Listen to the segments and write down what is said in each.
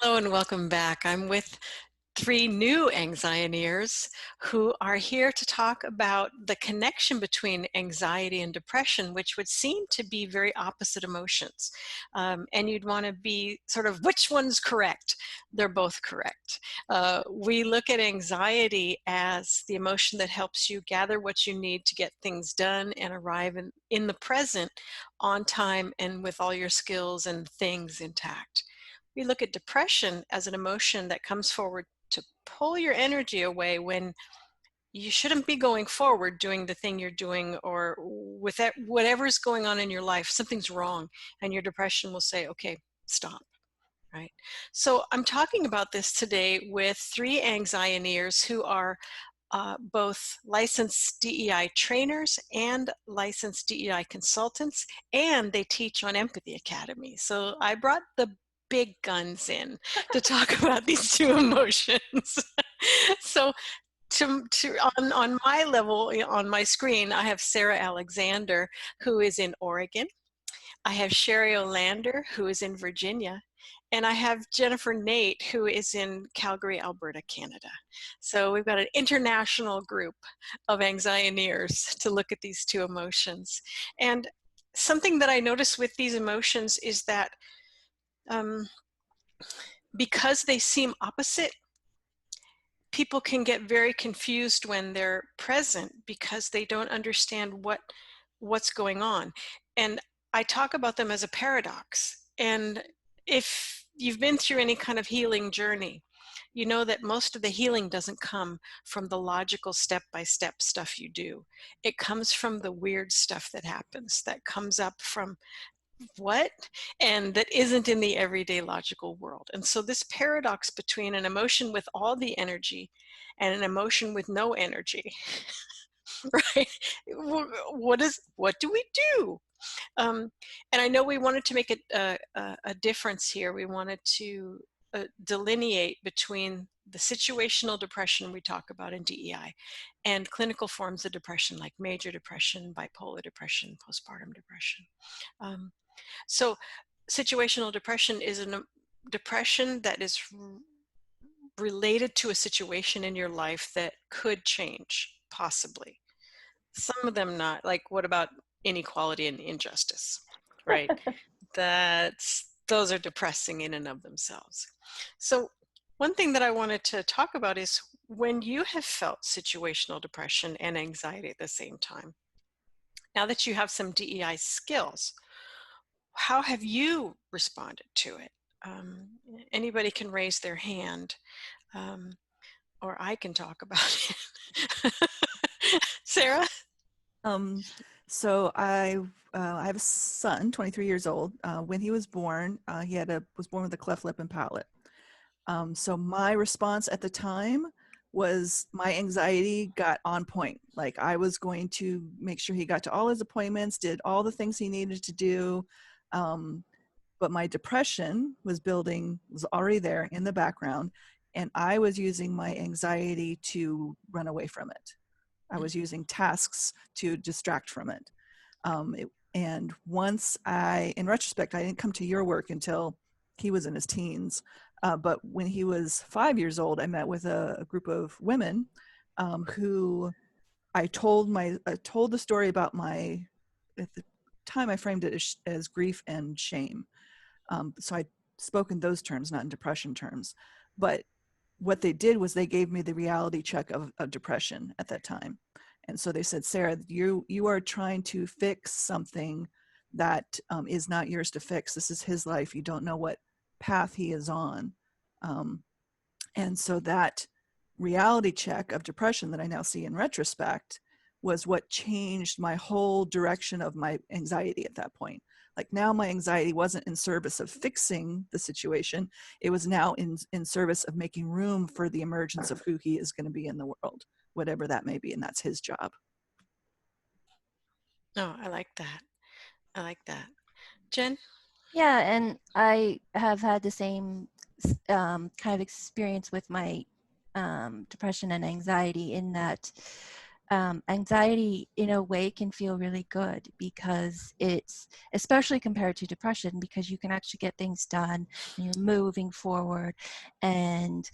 Hello and welcome back. I'm with three new Anxioneers who are here to talk about the connection between anxiety and depression, which would seem to be very opposite emotions. And you'd want to be sort of, which one's correct? They're both correct. We look at anxiety as the emotion that helps you gather what you need to get things done and arrive in the present on time and with all your skills and things intact. We look at depression as an emotion that comes forward to pull your energy away when you shouldn't be going forward doing the thing you're doing, or with that, whatever's going on in your life, something's wrong, and your depression will say, okay, stop. Right. So I'm talking about this today with three Anxioneers who are both licensed DEI trainers and licensed DEI consultants, and they teach on Empathy Academy. So I brought the big guns in to talk about these two emotions. So on my level, on my screen, I have Sarah Alexander, who is in Oregon. I have Sherry Olander, who is in Virginia, and I have Jennifer Nate, who is in Calgary, Alberta, Canada. So we've got an international group of Anxioneers to look at these two emotions. And something that I notice with these emotions is that um, because they seem opposite, people can get very confused when they're present because they don't understand what's going on. And I talk about them as a paradox. And if you've been through any kind of healing journey, you know that most of the healing doesn't come from the logical step-by-step stuff you do. It comes from the weird stuff that happens, that comes up from what? And that isn't in the everyday logical world. And so this paradox between an emotion with all the energy and an emotion with no energy, right? What do we do? And I know we wanted to make a difference here. We wanted to delineate between the situational depression we talk about in DEI and clinical forms of depression like major depression, bipolar depression, postpartum depression. Um, so situational depression is a depression that is related to a situation in your life that could change, possibly. Some of them not. Like, what about inequality and injustice, right? Those are depressing in and of themselves. So one thing that I wanted to talk about is when you have felt situational depression and anxiety at the same time. Now that you have some DEI skills, how have you responded to it? Anybody can raise their hand, um, or I can talk about it. Sarah? Um, so I have a son, 23 years old. When he was born, he was born with a cleft lip and palate. So my response at the time was my anxiety got on point. Like I was going to make sure he got to all his appointments, did all the things he needed to do. But my depression was already there in the background, and I was using my anxiety to run away from it. I was using tasks to distract from it. And in retrospect, I didn't come to your work until he was in his teens. But when he was 5 years old, I met with a group of women who I told the story about at the time I framed it as grief and shame. So I spoke in those terms, not in depression terms. But what they did was they gave me the reality check of depression at that time. And so they said, Sarah, you are trying to fix something that is not yours to fix. This is his life. You don't know what path he is on. And so that reality check of depression that I now see in retrospect was what changed my whole direction of my anxiety at that point. Like now my anxiety wasn't in service of fixing the situation. It was now in service of making room for the emergence of who he is going to be in the world, whatever that may be. And that's his job. No, I like that. I like that. Jen? Yeah, and I have had the same kind of experience with my depression and anxiety in that anxiety in a way can feel really good, because it's, especially compared to depression, because you can actually get things done and you're moving forward, and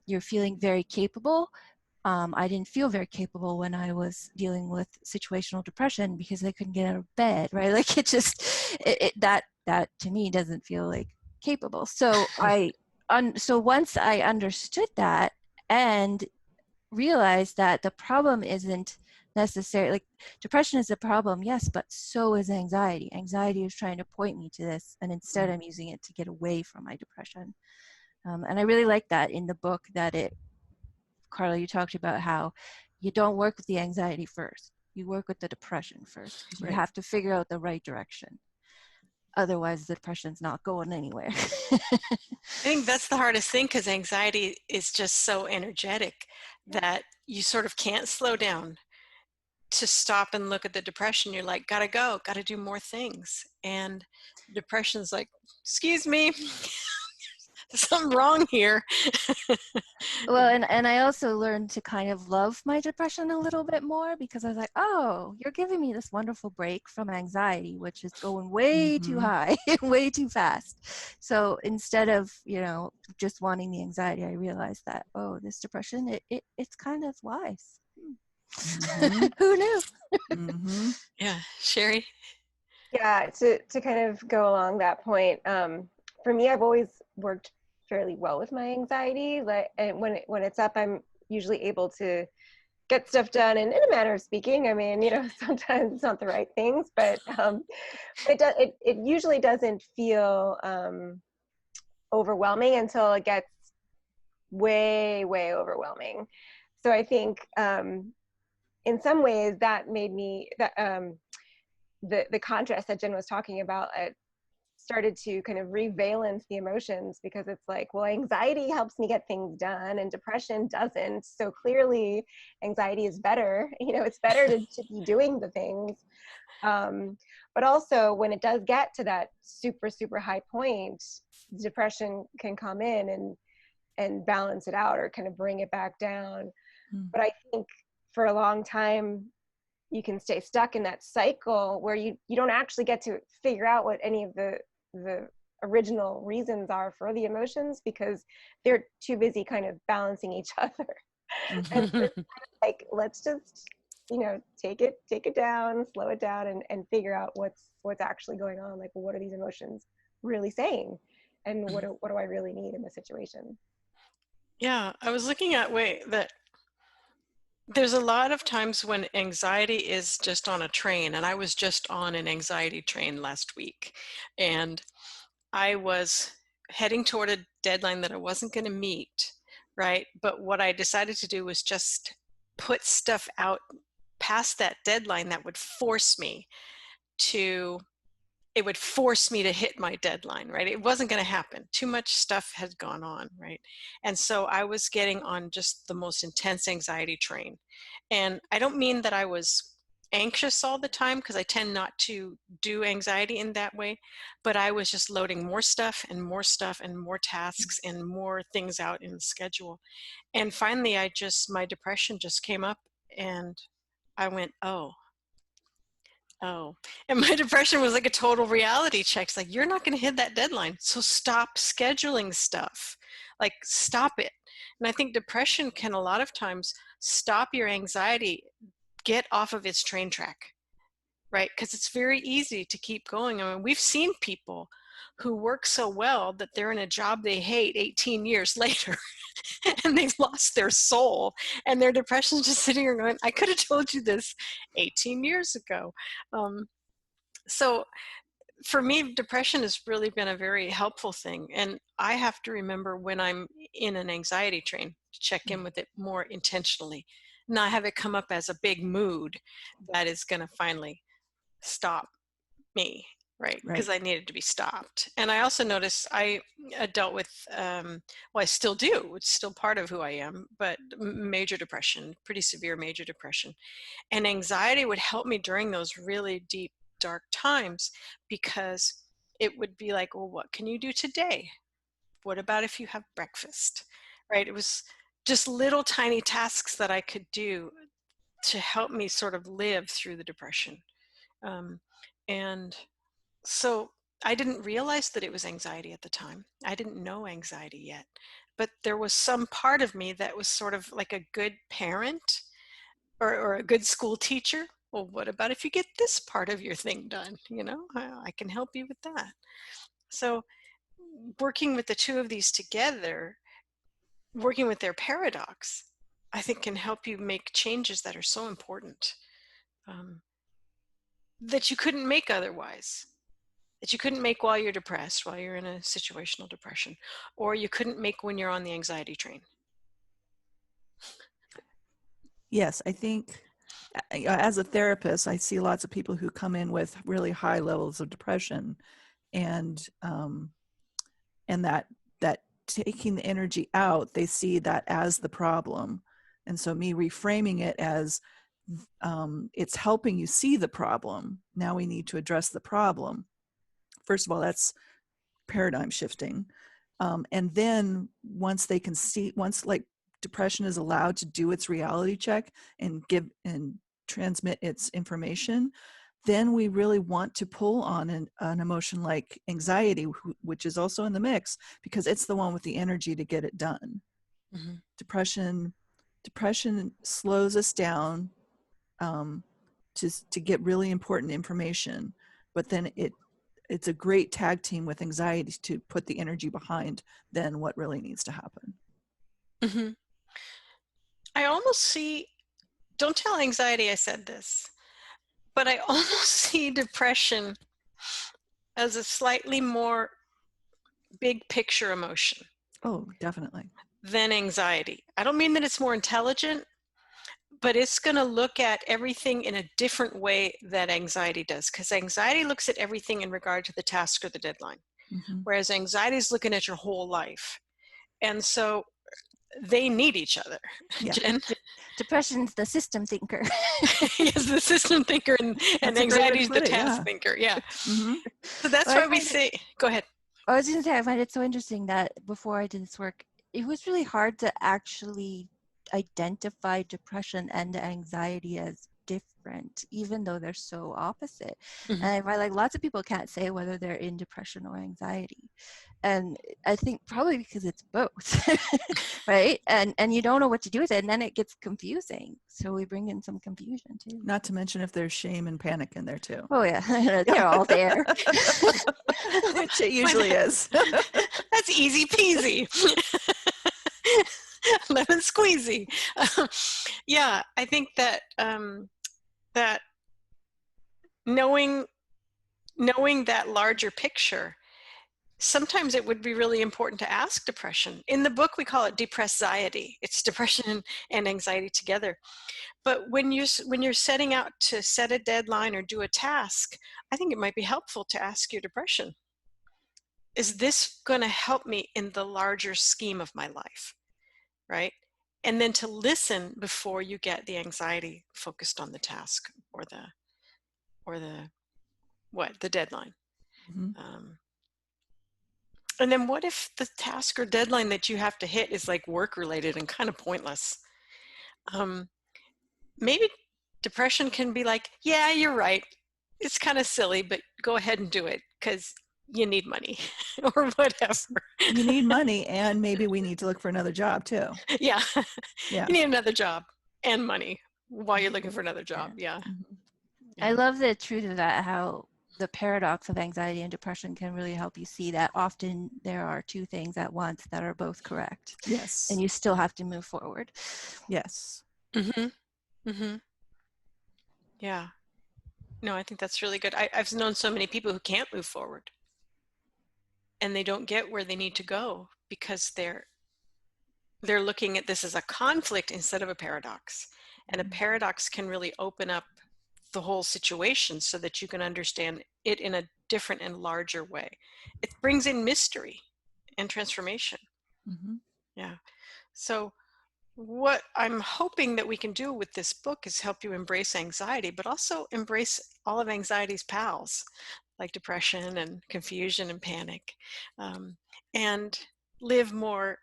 you're feeling very capable. I didn't feel very capable when I was dealing with situational depression, because I couldn't get out of bed, right? Like, it just, that to me doesn't feel like capable. So so once I understood that and realize that the problem isn't necessarily, like, depression is a problem, yes, but so is anxiety. Anxiety is trying to point me to this, and instead I'm using it to get away from my depression. And I really like that in the book, that Carla, you talked about how you don't work with the anxiety first, you work with the depression first, because you Right. have to figure out the right direction. Otherwise, the depression's not going anywhere. I think that's the hardest thing, because anxiety is just so energetic that you sort of can't slow down to stop and look at the depression. You're like, gotta go, gotta do more things. And depression's like, excuse me, there's something wrong here. Well, and I also learned to kind of love my depression a little bit more, because I was like, oh, you're giving me this wonderful break from anxiety, which is going way too high, way too fast. So instead of, just wanting the anxiety, I realized that, oh, this depression, it's kind of wise. Who knew? Yeah, Sherry? Yeah, to kind of go along that point, for me, I've always worked fairly well with my anxiety. Like, and when it's up, I'm usually able to get stuff done. And in a manner of speaking, I mean, sometimes it's not the right things, but it usually doesn't feel overwhelming until it gets way, way overwhelming. So I think in some ways that made me that the contrast that Jen was talking about, started to kind of revalence the emotions, because it's like, well, anxiety helps me get things done and depression doesn't. So clearly anxiety is better. It's better to be doing the things. But also when it does get to that super, super high point, depression can come in and balance it out, or kind of bring it back down. But I think for a long time, you can stay stuck in that cycle where you don't actually get to figure out what any of the original reasons are for the emotions, because they're too busy kind of balancing each other. And so it's kind of like, let's just take it down, slow it down, and figure out what's actually going on. Like, well, what are these emotions really saying, and what do I really need in the situation? Yeah, I was looking at that there's a lot of times when anxiety is just on a train, and I was just on an anxiety train last week, and I was heading toward a deadline that I wasn't going to meet, right? But what I decided to do was just put stuff out past that deadline that would force me to hit my deadline, right? It wasn't going to happen. Too much stuff had gone on, right? And so I was getting on just the most intense anxiety train. And I don't mean that I was anxious all the time, because I tend not to do anxiety in that way, but I was just loading more stuff and more stuff and more tasks and more things out in the schedule. And finally, my depression just came up, and I went, oh, and my depression was like a total reality check. It's like, you're not going to hit that deadline, so stop scheduling stuff. Like, stop it. And I think depression can a lot of times stop your anxiety, get off of its train track, right? Because it's very easy to keep going. I mean, we've seen people who work so well that they're in a job they hate 18 years later, and they've lost their soul, and their depression's just sitting here going, I could have told you this 18 years ago. So for me, depression has really been a very helpful thing. And I have to remember when I'm in an anxiety train to check in with it more intentionally, not have it come up as a big mood that is going to finally stop me, right? Because I needed to be stopped. And I also noticed I dealt with, well, I still do, it's still part of who I am, but major depression, pretty severe major depression. And anxiety would help me during those really deep, dark times, because it would be like, well, what can you do today? What about if you have breakfast? Right? It was just little tiny tasks that I could do to help me sort of live through the depression. And so I didn't realize that it was anxiety at the time. I didn't know anxiety yet, but there was some part of me that was sort of like a good parent or a good school teacher. Well, what about if you get this part of your thing done? You know, I can help you with that. So working with the two of these together, working with their paradox, I think can help you make changes that are so important, that you couldn't make otherwise, that you couldn't make while you're depressed, while you're in a situational depression, or you couldn't make when you're on the anxiety train. Yes, I think as a therapist, I see lots of people who come in with really high levels of depression, and that taking the energy out, they see that as the problem. And so me reframing it as it's helping you see the problem. Now we need to address the problem. First of all, that's paradigm shifting. And then once they can see, once like depression is allowed to do its reality check and give and transmit its information, then we really want to pull on an emotion like anxiety, which is also in the mix, because it's the one with the energy to get it done. Mm-hmm. Depression slows us down to get really important information, but then it's a great tag team with anxiety to put the energy behind then what really needs to happen. Mm-hmm. I almost see, don't tell anxiety I said this, but I almost see depression as a slightly more big picture emotion. Oh, definitely. Than anxiety. I don't mean that it's more intelligent, but it's going to look at everything in a different way that anxiety does, because anxiety looks at everything in regard to the task or the deadline, mm-hmm. whereas anxiety is looking at your whole life. And so they need each other. Yeah. Jen? Depression's the system thinker. Yes, the system thinker, and anxiety is the task thinker. Yeah. Mm-hmm. So that's why we say, go ahead. I was going to say, I find it so interesting that before I did this work, it was really hard to actually identify depression and anxiety as different, even though they're so opposite. Mm-hmm. And I find like lots of people can't say whether they're in depression or anxiety. And I think probably because it's both, right? And you don't know what to do with it, and then it gets confusing. So we bring in some confusion too. Not to mention if there's shame and panic in there too. Oh yeah, they're all there. Which it usually is. That's easy peasy. Lemon squeezy. Yeah, I think that that knowing that larger picture, sometimes it would be really important to ask depression. In the book, we call it depresxiety. It's depression and anxiety together. But when you're setting out to set a deadline or do a task, I think it might be helpful to ask your depression, is this going to help me in the larger scheme of my life? Right? And then to listen before you get the anxiety focused on the task or the deadline. Mm-hmm. And then what if the task or deadline that you have to hit is like work related and kind of pointless? Maybe depression can be like, yeah, you're right. It's kind of silly, but go ahead and do it because you need money or whatever. You need money, and maybe we need to look for another job too. Yeah. You need another job and money while you're looking for another job. Yeah. Mm-hmm. Yeah. I love the truth of that, how the paradox of anxiety and depression can really help you see that often there are two things at once that are both correct. Yes. And you still have to move forward. Yes. Mm-hmm. Mm-hmm. Yeah. No, I think that's really good. I've known so many people who can't move forward. And they don't get where they need to go because they're looking at this as a conflict instead of a paradox. And a paradox can really open up the whole situation so that you can understand it in a different and larger way. It brings in mystery and transformation. Mm-hmm. Yeah. So what I'm hoping that we can do with this book is help you embrace anxiety, but also embrace all of anxiety's pals, like depression and confusion and panic. And live more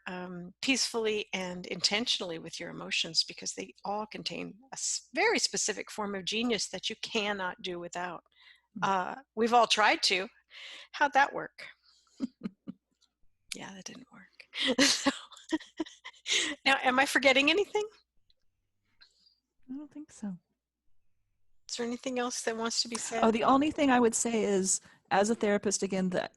peacefully and intentionally with your emotions, because they all contain a very specific form of genius that you cannot do without. We've all tried to. How'd that work? Yeah, that didn't work. So, now, am I forgetting anything? I don't think so. Is there anything else that wants to be said? Oh, the only thing I would say is, as a therapist, again, the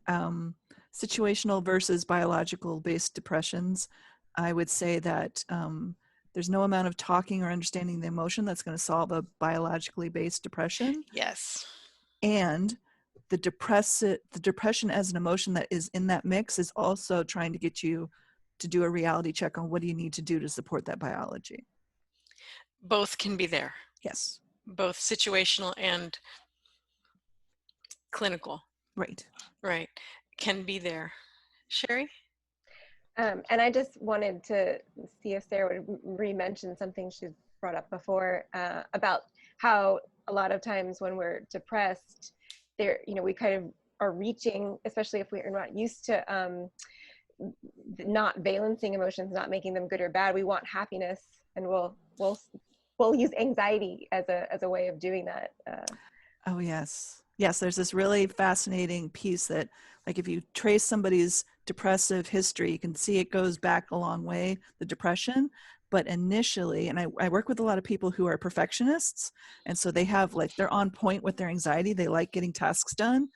situational versus biological based depressions, I would say that there's no amount of talking or understanding the emotion that's going to solve a biologically based depression. Yes. And the depression as an emotion that is in that mix is also trying to get you to do a reality check on what do you need to do to support that biology. Both can be there. Yes. Both situational and clinical. Right. Right. Can be there. Sherry? And I just wanted to see if Sarah would re-mention something she's brought up before about how a lot of times when we're depressed, there, we kind of are reaching, especially if we're not used to not balancing emotions, not making them good or bad. We want happiness, and we'll use anxiety as a way of doing that. Oh, yes. Yes, there's this really fascinating piece that, like, if you trace somebody's depressive history, you can see it goes back a long way, the depression. But initially, and I work with a lot of people who are perfectionists, and so they have, like, they're on point with their anxiety. They like getting tasks done.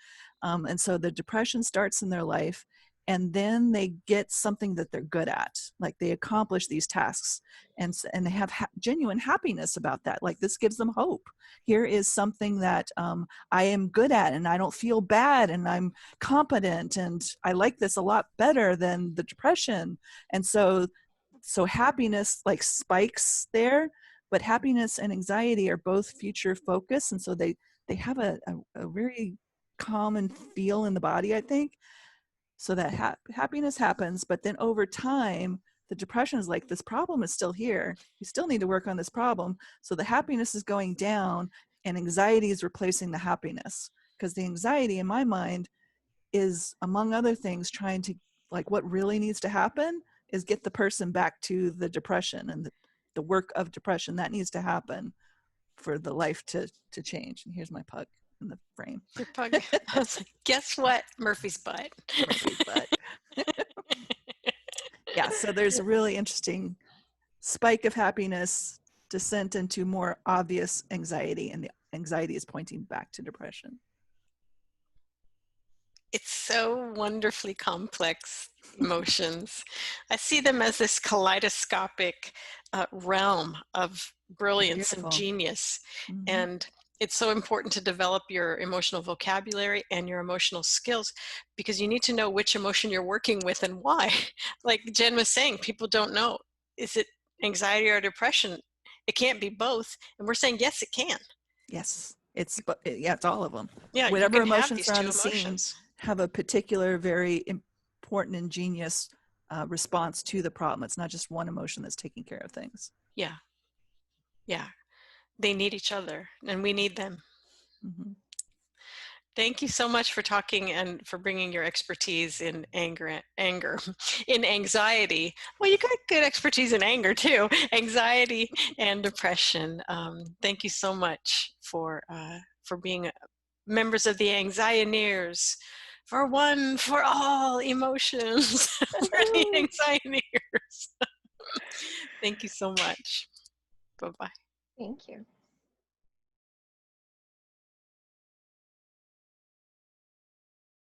And so the depression starts in their life, and then they get something that they're good at. Like, they accomplish these tasks, and they have genuine happiness about that. Like, this gives them hope. Here is something that I am good at, and I don't feel bad, and I'm competent, and I like this a lot better than the depression. And so happiness, like, spikes there, but happiness and anxiety are both future focused, and so they have a very common feel in the body, I think. So that happiness happens, but then over time, the depression is like, this problem is still here. You still need to work on this problem. So the happiness is going down, and anxiety is replacing the happiness. Because the anxiety, in my mind, is, among other things, trying to, like, what really needs to happen is get the person back to the depression and the work of depression. That needs to happen for the life to change. And here's my pug in the frame. Your pug. I was like, guess what? Murphy's butt. Murphy's butt. Yeah, so there's a really interesting spike of happiness, descent into more obvious anxiety, and the anxiety is pointing back to depression. It's so wonderfully complex emotions. I see them as this kaleidoscopic realm of brilliance and genius. Mm-hmm. And it's so important to develop your emotional vocabulary and your emotional skills, because you need to know which emotion you're working with and why. Like Jen was saying, people don't know, is it anxiety or depression? It can't be both. And we're saying, yes, it can. Yes, it's all of them. Yeah, whatever you can have emotions these are on two the scene emotions. have a particular, very important and genius response to the problem. It's not just one emotion that's taking care of things. Yeah. Yeah. They need each other, and we need them. Mm-hmm. Thank you so much for talking and for bringing your expertise in anger, in anxiety. Well, you got good expertise in anger too, anxiety and depression. Thank you so much for being members of the Anxioneers, for one, for all emotions, for the Anxioneers. Thank you so much. Bye-bye. Thank you.